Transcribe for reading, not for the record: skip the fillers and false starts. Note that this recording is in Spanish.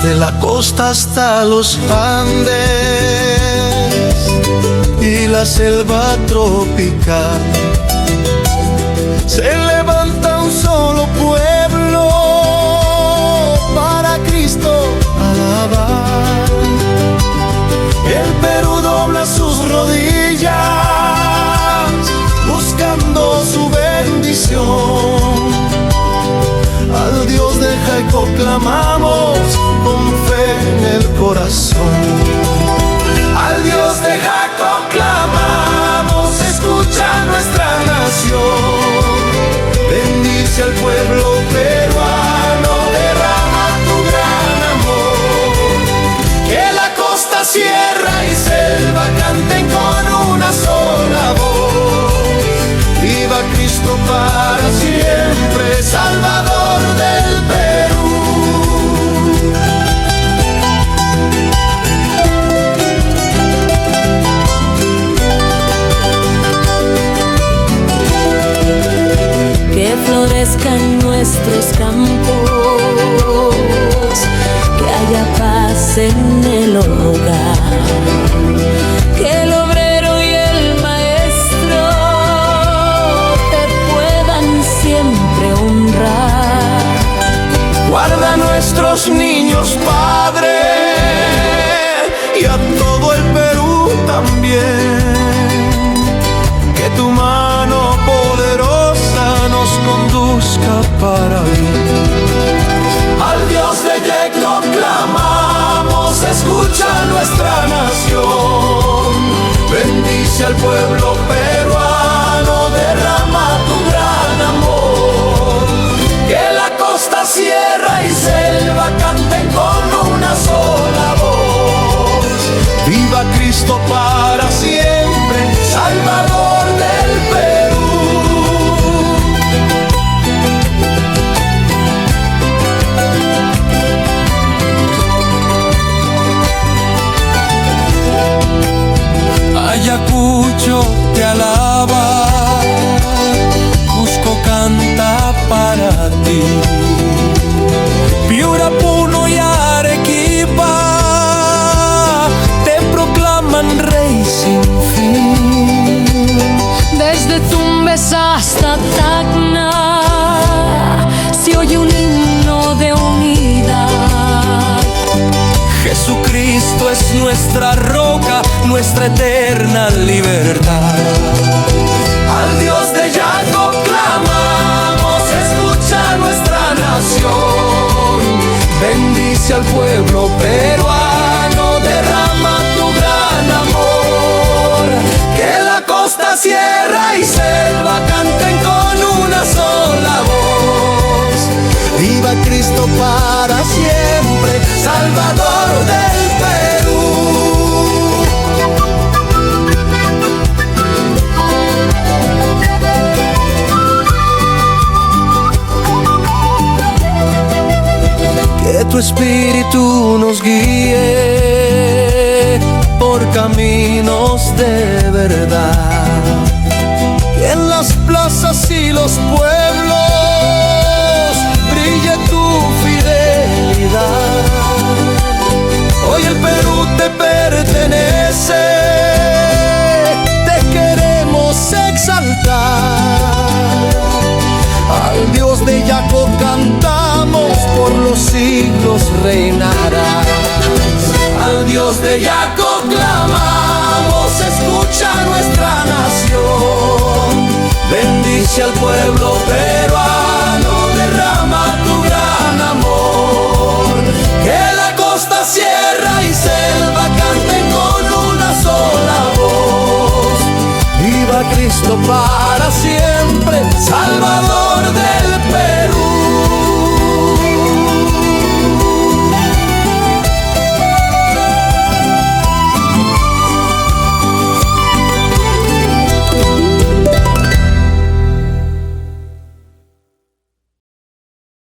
desde la costa hasta los Andes y la selva tropical. Se levanta un solo pueblo para Cristo alabar. El Perú dobla sus rodillas buscando su bendición. Al Dios de Jacob clamamos con fe en el corazón. Al Dios de Jacob clamamos, escucha nuestra nación. Bendice al pueblo peruano, derrama tu gran amor. Que la costa, sierra y selva canten con una sola voz. Viva Cristo para siempre, Salvador del Perú. Que florezcan nuestros campos, que haya paz en el hogar, que el obrero y el maestro te puedan siempre honrar. Guarda a nuestros niños, Padre, y a todo el Perú también. Que tu mano poderosa nos conduzca para bien. Al Dios de Jacob clamamos, escucha nuestra nación. Bendice al pueblo peruano, derrama tu gran amor. Que la costa, sierra y selva canten con una sola voz. Viva Cristo para siempre, Salvador del Perú. Ayacucho te alaba, Cusco canta para ti, Piura, Puno y Arequipa te proclaman rey sin fin. Desde Tumbes hasta Tacna se oye un himno de unidad. Jesucristo es nuestra roca, nuestra eterna libertad. Al Dios de Jacob clamamos, escucha nuestra nación. Bendice al pueblo peruano, derrama tu gran amor. Que la costa, sierra y selva canten con una sola voz. Viva Cristo para siempre, Salvador del Perú. Que tu espíritu nos guíe por caminos de verdad. Que en las plazas y los pueblos brille tu fidelidad. Hoy el Perú te pertenece, te queremos exaltar. Al Dios de Jacob cantamos, por los siglos reinará. Al Dios de Jacob clamamos, escucha nuestra nación. Bendice al pueblo peruano, derrama tu gran amor. Que la costa, sierra y selva canten con una sola voz. Viva Cristo para siempre, Salvador